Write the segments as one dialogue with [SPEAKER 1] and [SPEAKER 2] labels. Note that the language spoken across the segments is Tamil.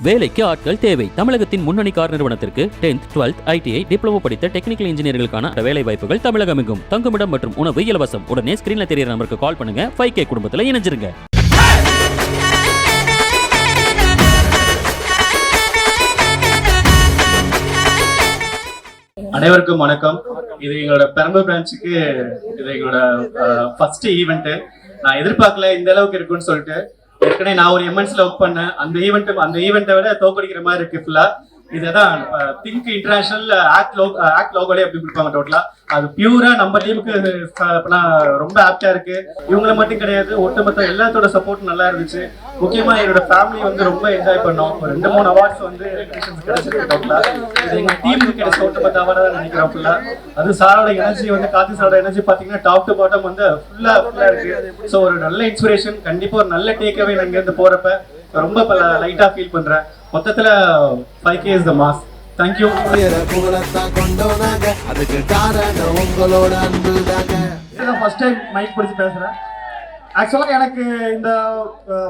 [SPEAKER 1] வேலைக்கு ஆட்கள் தேவை. தமிழகத்தின் முன்னணி கார் நிறுவனத்திற்கு 10th 12th ITI டிப்ளமோ படித்த டெக்னிக்கல் இன்ஜினியர்களுக்கான வேலை வாய்ப்புகள் தமிழகம் எங்கும். தங்குமிடம் மற்றும் உணவு இலவசம். உடனே ஸ்கிரீன்ல தெரியற நம்பருக்கு கால் பண்ணுங்க. 5K குடும்பத்துல இணைஞ்சிருங்க.
[SPEAKER 2] அனைவருக்கும் வணக்கம். இது எங்களோட பெரம்பூர் பிரான்ச்சுக்கு இது எங்களோட ஃபர்ஸ்ட் ஈவெண்ட். நான் எதிர்பார்க்கல இந்த அளவுக்கு இருக்குன்னு சொல்லிட்டு. ஏற்கனவே நான் ஒரு எம்என்சில ஒர்க் பண்ணேன். அந்த ஈவெண்ட்டை விட தோக்கடிக்கிற மாதிரி இருக்கு ஃபுல்லா. இதுதான் திங்க் இன்டர்நேஷனல் ஆக்ட் லோகோலே அப்படி கொடுப்பாங்க டோட்டலா. அது பியூரா நம்ம டீமுக்கு ரொம்ப ஆப்டா இருக்கு. இவங்களை மட்டும் கிடையாது, ஒட்டுமொத்த எல்லாத்தோட சப்போர்ட் நல்லா இருந்துச்சு. முக்கியமா என்னோட ஃபேமிலி வந்து ரொம்ப என்ஜாய் பண்ணோம். ஒரு 2-3 அவார்ட்ஸ் வந்து கிடைச்சிருக்கு டோட்டலா. இது எங்க டீமுக்கு கிடைச்ச ஒட்டுமொத்த அவார்டா தான் நினைக்கிறோம் ஃபுல்லா. அது சாரோட எனர்ஜி வந்து கார்த்தி சாரோட எனர்ஜி பாத்தீங்கன்னா டாப் டு பாட்டம் வந்து ஃபுல்லா இருக்கு. ஸோ ஒரு நல்ல இன்ஸ்பிரேஷன். கண்டிப்பா ஒரு நல்ல டேக்அவே நான் இங்க இருந்து போறப்ப ரொம்ப லைட்டா ஃபீல் பண்றேன். மொத்தத்துல 5K is the mass. Thank you. First time mic பிடிச்சி பேசுறேன். ஆக்சுவலாக எனக்கு இந்த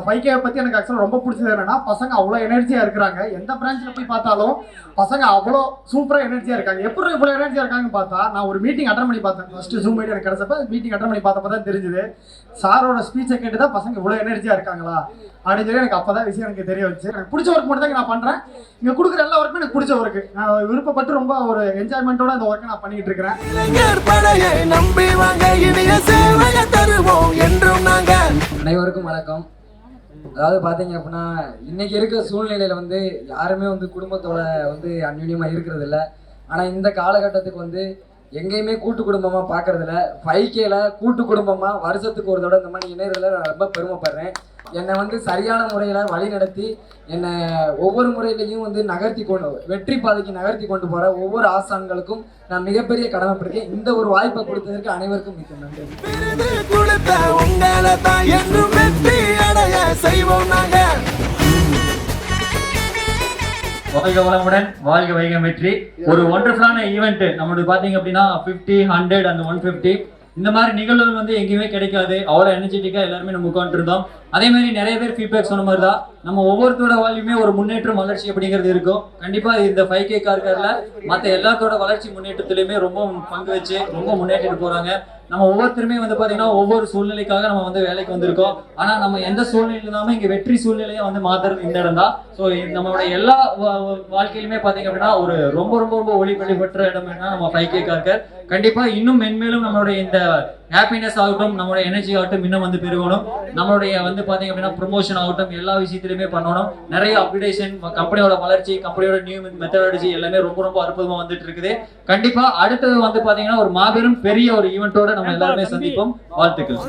[SPEAKER 2] 5K பற்றி எனக்கு ஆக்சுவலாக ரொம்ப பிடிச்சது என்னன்னா, பசங்க அவ்வளோ எனர்ஜியாக இருக்கிறாங்க. எந்த பிரான்ச்சில் போய் பார்த்தாலும் பசங்க அவ்வளோ சூப்பராக எனர்ஜியாக இருக்காங்க. எப்படி இவ்வளோ எனர்ஜியாக இருக்காங்கன்னு பார்த்தா, நான் ஒரு மீட்டிங் அட்டன் பண்ணி பார்த்தேன். ஃபஸ்ட்டு ஜூம் மீட் எனக்கு கிடச்சப்ப மீட்டிங் அட்டன் பண்ணி பார்த்தப்ப தான் தெரிஞ்சுது. சாரோட ஸ்பீச்சை கேட்டு தான் பசங்க இவ்வளோ எனர்ஜியாக இருக்காங்களா அப்படின்னு சொல்லி எனக்கு அப்போ தான் விஷயம் எனக்கு தெரிய வச்சு. எனக்கு பிடிச்ச ஒர்க் மட்டும் தான் நான் பண்ணுறேன். இங்கே கொடுக்குற எல்லா ஒர்க்குமே எனக்கு பிடிச்ச ஒர்க்கு. நான் விருப்பப்பட்டு ரொம்ப ஒரு என்ஜாய்மெண்ட்டோட அந்த ஒர்க்கை நான் பண்ணிக்கிட்டு இருக்கிறேன்.
[SPEAKER 3] அனைவருக்கும் வணக்கம். அதாவது பார்த்தீங்க அப்படின்னா, இன்னைக்கு இருக்க சூழ்நிலையில வந்து யாருமே வந்து குடும்பத்தோட வந்து அந்யுன்யமாக இருக்கிறது இல்லை. ஆனால் இந்த காலகட்டத்துக்கு வந்து எங்கேயுமே கூட்டு குடும்பமாக பார்க்கறது இல்லை. 5Kல கூட்டு குடும்பமாக வருஷத்துக்கு ஒரு தடவை இந்த மாதிரி இணையதில் நான் ரொம்ப பெருமைப்படுறேன். என்னை வந்து சரியான முறையில் வழி நடத்தி என்னை ஒவ்வொரு முறையிலையும் வந்து வெற்றி பாதைக்கு நகர்த்தி கொண்டு போகிற ஒவ்வொரு ஆசான்களுக்கும் நான் மிகப்பெரிய கடமைப்பட்டிருக்கேன். இந்த ஒரு வாய்ப்பை கொடுத்ததற்கு அனைவருக்கும் மிக்க நன்றி.
[SPEAKER 4] வாழ்க வளமுடன், வாழ்க வைகம் வெற்றி. ஒரு ஒண்டர்ஃபுல்லான ஈவெண்ட் நம்மளுக்கு பாத்தீங்க அப்படின்னா 50, 100 and 150 இந்த மாதிரி நிகழ்வுகள் வந்து எங்கேயுமே கிடைக்காது. அவ்வளோ எனர்ஜெட்டிக்கா எல்லாருமே நம்ம உட்காந்துட்டு இருந்தோம். அதே மாதிரி நிறைய பேர் ஃபீட்பேக் சொன்ன மாதிரி தான் நம்ம ஒவ்வொருத்தோட வாழ்வுமே ஒரு முன்னேற்றம் வளர்ச்சி அப்படிங்கிறது இருக்கும். கண்டிப்பா இந்த 5K கார்ல மற்ற எல்லாத்தோட வளர்ச்சி முன்னேற்றத்திலுமே ரொம்ப பங்கு வச்சு ரொம்ப முன்னேற்றிட்டு போறாங்க. நம்ம ஒவ்வொருத்தருமே வந்து பாத்தீங்கன்னா ஒவ்வொரு சூழ்நிலைக்காக நம்ம வந்து வேலைக்கு வந்திருக்கோம். ஆனா நம்ம எந்த சூழ்நிலை இல்லாம இங்க வெற்றி சூழ்நிலையை வந்து மாத்துறது இந்த இடம் தான். ஸோ நம்மளோட எல்லா வாழ்க்கையிலுமே பாத்தீங்க அப்படின்னா ஒரு ரொம்ப ரொம்ப ரொம்ப ஒளிபெற்ற இடம் என்ன நம்ம 5K கார்கர். கண்டிப்பா இன்னும் மென்மேலும் நம்மளுடைய இந்த ஹாப்பினஸ் ஆகட்டும், நம்மளோட எனர்ஜி ஆகட்டும் இன்னும் வந்து பெருகணும். நம்மளுடைய வந்து பாத்தீங்க அப்படின்னா ப்ரொமோஷன் ஆகட்டும் எல்லா விஷயத்திலுமே பண்ணணும். நிறைய அப்கிரேஷன், கம்பெனியோட வளர்ச்சி, கம்பெனியோட நியூ மெத்தடாலஜி எல்லாமே ரொம்ப ரொம்ப அற்புதமா வந்துட்டு இருக்குது. கண்டிப்பா அடுத்தது வந்து பாத்தீங்கன்னா ஒரு மாபெரும் பெரிய ஒரு ஈவெண்டோட நம்ம எல்லாருமே சந்திப்போம். வாழ்த்துக்கள்.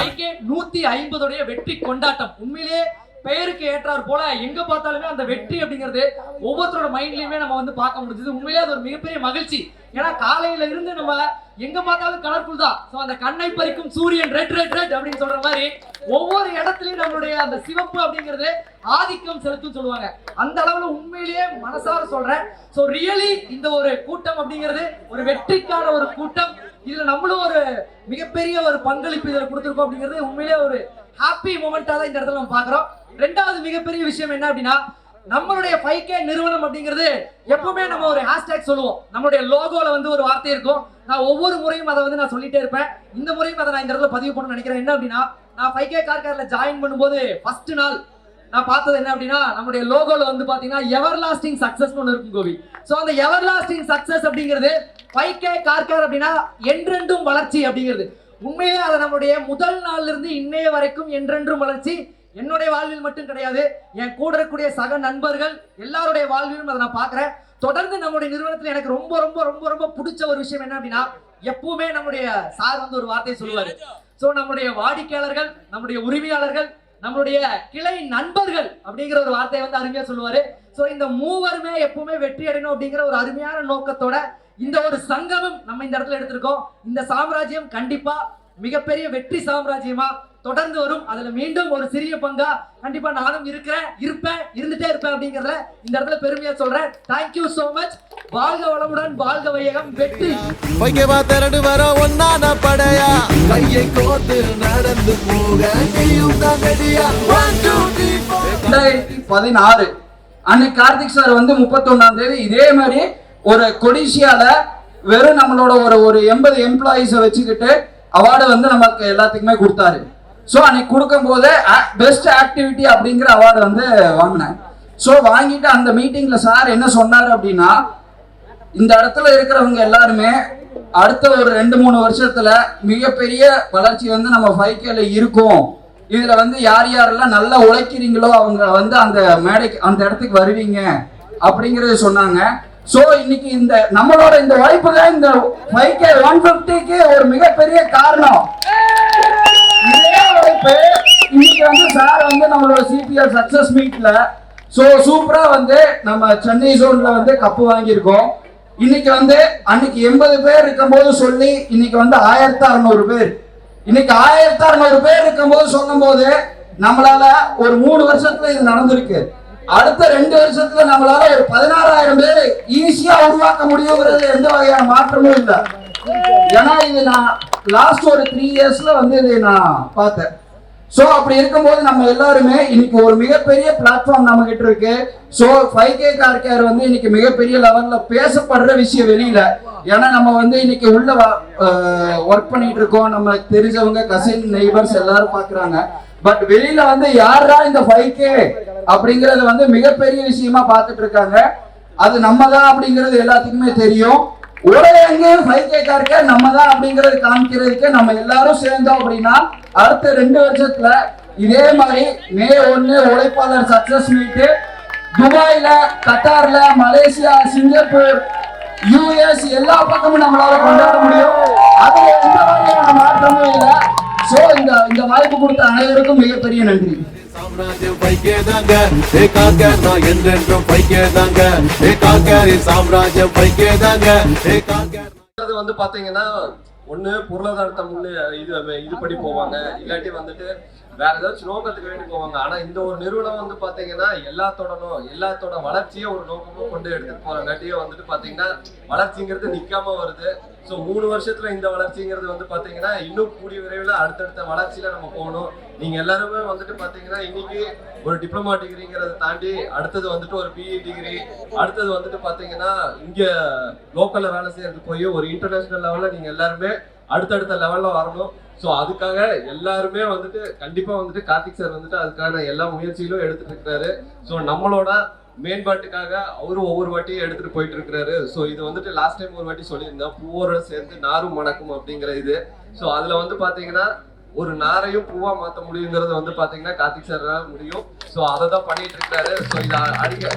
[SPEAKER 5] 5K 150 வெற்றி கொண்டாட்டம். உண்மையிலே பெயருக்கு ஏற்றார் போல எங்க பார்த்தாலுமே அந்த வெற்றி அப்படிங்கிறது ஒவ்வொருத்தரோட மைண்ட்லயுமே நம்ம வந்து பார்க்க முடிஞ்சது. உண்மையிலே அது ஒரு மிகப்பெரிய மகிழ்ச்சி. ஏன்னா காலையில இருந்து நம்ம எங்க பார்த்தாலும் கலர்ஃபுல் தான். ஸோ அந்த கண்ணை பறிக்கும் சூரியன் ரெட் ரெட் ரெட் அப்படின்னு சொல்ற மாதிரி ஒவ்வொரு இடத்துலயும் நம்மளுடைய அந்த சிவப்பு அப்படிங்கிறது ஆதிக்கம் செலுத்தும் சொல்லுவாங்க. அந்த அளவுல உண்மையிலேயே மனசார சொல்றேன். ஸோ ரியலி இந்த ஒரு கூட்டம் அப்படிங்கிறது ஒரு வெற்றிக்கான ஒரு கூட்டம். இதுல நம்மளும் ஒரு மிகப்பெரிய ஒரு பங்களிப்பு இதில் கொடுத்துருக்கோம் அப்படிங்கிறது உண்மையிலேயே ஒரு ஹாப்பி மூமெண்டா தான் இந்த இடத்துல நம்ம பாக்குறோம். ரெண்டாவது மிகப்பெரிய விஷயம் என்ன அப்படின்னா, நம்மளுடைய 5K நிறுவனம் அப்படிங்கிறது எப்பவுமே நம்ம ஒரு ஹேஷ்டேக் சொல்லுவோம். நம்மளுடைய லோகோல வந்து ஒரு வார்த்தை இருக்கும். நான் ஒவ்வொரு முறையும் அதை வந்து நான் சொல்லிட்டே இருப்பேன். இந்த முறையும் அதை நான் இந்த இடத்துல பதிவு பண்ணணும்னு நினைக்கிறேன். என்ன அப்படின்னா, நான் 5K கார்ல ஜாயின் பண்ணும்போது ஃபர்ஸ்ட் நாள் நான் பார்த்தது என்ன அப்படின்னா, நம்மளுடைய லோகோல வந்து பாத்தீங்கன்னா எவர் லாஸ்டிங் சக்சஸ் ஒன்று இருக்கும் கோவி. ஸோ அந்த எவர் லாஸ்டிங் சக்சஸ் அப்படிங்கிறது 5K கார் அப்படின்னா என்றென்றும் வளர்ச்சி அப்படிங்கிறது. உண்மையிலே அதை நம்மளுடைய முதல் நாள்ல இருந்து இன்னைய வரைக்கும் என்றென்றும் வளர்ச்சி. என்னுடைய வாழ்வில் மட்டும் கிடையாது, என் கூட இருக்கக்கூடிய சக நண்பர்கள் எல்லாருடைய வாழ்விலும் அதை நான் பார்க்கிறேன். தொடர்ந்து நம்முடைய நிறுவனத்தில் எனக்கு ரொம்ப ரொம்ப ரொம்ப ரொம்ப பிடிச்ச ஒரு விஷயம் என்ன அப்படின்னா, எப்பவுமே நம்முடைய சார் வந்து ஒரு வார்த்தையை சொல்லுவாரு. ஸோ நம்முடைய வாடிக்கையாளர்கள், நம்முடைய உரிமையாளர்கள், நம்மளுடைய கிளை நண்பர்கள் அப்படிங்கிற ஒரு வார்த்தையை வந்து அருமையா சொல்லுவாரு. ஸோ இந்த மூவருமே எப்பவுமே வெற்றி அடையணும் அப்படிங்கிற ஒரு அருமையான நோக்கத்தோட இந்த ஒரு சங்கமம் நம்ம இந்த இடத்துல எடுத்திருக்கோம். இந்த சாம்ராஜ்யம் கண்டிப்பா மிகப்பெரிய வெற்றி சாம்ராஜ்யமா தொடர்ந்து வரும். அதுல மீண்டும் ஒரு சிறிய பங்கா கண்டிப்பா நானும் இருப்பேன் இருந்துட்டே இருப்பேன் அப்படிங்கறத இந்த இடத்துல பெருமையா சொல்றேன். Thank you so much. வாழ்க வளமுடன், வாழ்க வையகம், வெற்றி.
[SPEAKER 6] வைக்கவா திரண்டு வர ஒன்னான படையா, கையை கோத்து நடந்து போக நீயும் தான் ரெடியா.
[SPEAKER 3] 2016 அன்னைக்கு கார்த்திக் சார் வந்து 31ஆம் தேதி இதே மாதிரி ஒரு கொடிசியால வெறும் நம்மளோட ஒரு 80 எம்ப்ளாயிஸை வச்சுக்கிட்டு அவார்டு வந்து நமக்கு எல்லாத்துக்குமே கொடுத்தாரு. ஸோ அன்னைக்கு கொடுக்கும் போது பெஸ்ட் ஆக்டிவிட்டி அப்படிங்கிற அவார்டு வந்து வாங்கினேன். ஸோ வாங்கிட்டு அந்த மீட்டிங்ல சார் என்ன சொன்னார் அப்படின்னா, இந்த இடத்துல இருக்கிறவங்க எல்லாருமே அடுத்த ஒரு 2-3 வருஷத்துல மிகப்பெரிய வளர்ச்சி வந்து நம்ம 5Kல இருக்கும். இதுல வந்து யார் யாரெல்லாம் நல்லா உழைக்கிறீங்களோ அவங்க வந்து அந்த மேடைக்கு அந்த இடத்துக்கு வருவீங்க அப்படிங்கறத சொன்னாங்க. சோ இன்னைக்கு இந்த நம்மளோட இந்த உழைப்பு தான் இந்த 5K 150க்கு ஒரு மிகப்பெரிய காரணம். இதே உழைப்பு இன்னைக்கு வந்து சார் வந்து நம்மளோட சிபிஆர் சக்சஸ் மீட்ல சோ சூப்பரா வந்து நம்ம சென்னை ஜோன்ல வந்து கப்பு வாங்கியிருக்கோம். இன்னைக்கு வந்து அன்னைக்கு 80 பேர் இருக்கும்போது சொல்லி இன்னைக்கு வந்து 1600 பேர், இன்னைக்கு 1600 பேர் இருக்கும்போது சொல்லும் போது நம்மளால ஒரு 3 வருஷத்துல இது நடந்திருக்கு. அடுத்த 2 வருஷத்துல நம்மளால ஒரு 16,000 பேர் ஈஸியா உருவாக்க முடியுங்கிறது எந்த வகையான மாற்றமும் இல்லை. ஏன்னா இது நான் லாஸ்ட் ஒரு 3 இயர்ஸ்ல வந்து இதை நான் பார்த்தேன். சோ அப்படி இருக்கும்போது நம்ம எல்லாருமே இன்னைக்கு ஒரு மிகப்பெரிய பிளாட்ஃபார்ம் நம்ம கிட்ட இருக்கு. சோ 5K கார் கேர் வந்து இன்னைக்கு மிகப்பெரிய லெவல்ல பேசப்படுற விஷயம் வெளியில. ஏன்னா நம்ம வந்து இன்னைக்கு உள்ள ஒர்க் பண்ணிட்டு இருக்கோம், நம்ம தெரிஞ்சவங்க கசின் நெய்பர்ஸ் எல்லாரும் பாக்குறாங்க. பட் வெளியில வந்து யாரா இந்த 5K அப்படிங்கறது வந்து மிகப்பெரிய விஷயமா பார்த்துட்டு இருக்காங்க. அது நம்ம தான் அப்படிங்கிறது எல்லாத்துக்குமே தெரியும். உலகெங்கும் 5K கார் கேர் நம்ம தான் அப்படிங்கறது காமிக்கிறதுக்கு நம்ம எல்லாரும் சேர்ந்தோம் அப்படின்னா அடுத்த 2 வருஷத்துல இதே மாதிரி மே 1 உழைப்பாளர் சக்சஸ் மீட் துபாயில, கத்தார்ல, மலேசியா, சிங்கப்பூர், யுஎஸ் எல்லா பக்கமும் நம்மளால கொண்டாட முடியும். அதுல எந்த வகையான மாற்றமும் இல்லை. சோ இந்த வாய்ப்பு கொடுத்த அனைவருக்கும் மிகப்பெரிய நன்றி.
[SPEAKER 6] சாம்ராஜ்யம் 5K தாங்க, நான் என்றென்றும் 5K தாங்க, சாம்ராஜ்யம் 5K தாங்க.
[SPEAKER 7] அது வந்து பாத்தீங்கன்னா ஒண்ணு பொருளாதாரத்தை இது படி போவாங்க, இல்லாட்டி வந்துட்டு வேற ஏதாச்சும் நோக்கத்துக்கு வேண்டி போவாங்க. ஆனா இந்த ஒரு நிறுவனம் வந்து பாத்தீங்கன்னா எல்லாத்தோட வளர்ச்சியை ஒரு நோக்கமும் கொண்டு எடுத்துட்டு போறாங்காட்டியே வந்துட்டு பாத்தீங்கன்னா வளர்ச்சிங்கிறது நிக்காம வருது. ஸோ 3 வருஷத்துல இந்த வளர்ச்சிங்கிறது வந்து பாத்தீங்கன்னா இன்னும் கூடிய விரைவில் அடுத்தடுத்த வளர்ச்சியில நம்ம போகணும். நீங்க எல்லாருமே வந்துட்டு பாத்தீங்கன்னா இன்னைக்கு ஒரு டிப்ளமா டிகிரிங்கிறத தாண்டி அடுத்தது வந்துட்டு ஒரு பிஇ டிகிரி, அடுத்தது வந்துட்டு பாத்தீங்கன்னா இங்க லோக்கல்ல வேலை செய்யறது போய் ஒரு இன்டர்நேஷனல் லெவல்ல நீங்க எல்லாருமே அடுத்தடுத்த லெவல்ல வரணும். ஸோ அதுக்காக எல்லாருமே வந்துட்டு கண்டிப்பா வந்துட்டு கார்த்திக் சார் வந்துட்டு அதுக்கான எல்லா முயற்சிகளும் எடுத்துட்டு இருக்காரு. ஸோ நம்மளோட மேம்பாட்டுக்காக அவரும் ஒவ்வொரு வாட்டியும் எடுத்துட்டு போயிட்டு இருக்கிறாரு. ஸோ இது வந்துட்டு லாஸ்ட் டைம் ஒரு வாட்டி சொல்லியிருந்தேன், பூவோட சேர்ந்து நாரும் மணக்கும் அப்படிங்கிற இது. ஸோ அதுல வந்து பாத்தீங்கன்னா ஒரு நாரையும் பூவா மாற்ற முடியுங்கிறது வந்து பாத்தீங்கன்னா கார்த்திக் சார் முடியும். ஸோ அதை தான் பண்ணிட்டு இருக்காரு. ஸோ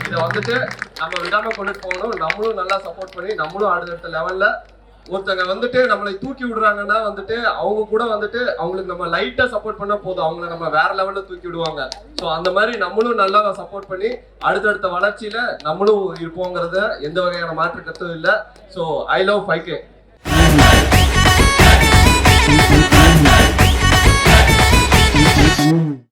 [SPEAKER 7] இதை வந்துட்டு நம்ம விடாம கொண்டுட்டு போகணும். நம்மளும் நல்லா சப்போர்ட் பண்ணி நம்மளும் அடுத்தடுத்த லெவல்ல ஒருத்தங்க வந்துட்டு நம்மளை தூக்கி விடுறாங்கன்னா வந்துட்டு அவங்க கூட வந்துட்டு அவங்களுக்கு நம்ம லைட்டா சப்போர்ட் பண்ணா போதும், அவங்கள நம்ம வேற லெவல்ல தூக்கி விடுவாங்க. ஸோ அந்த மாதிரி நம்மளும் நல்லா சப்போர்ட் பண்ணி அடுத்தடுத்த வளர்ச்சியில நம்மளும் இருப்போங்கிறத எந்த வகையான மாற்று கருத்தும் இல்லை. So I love 5K.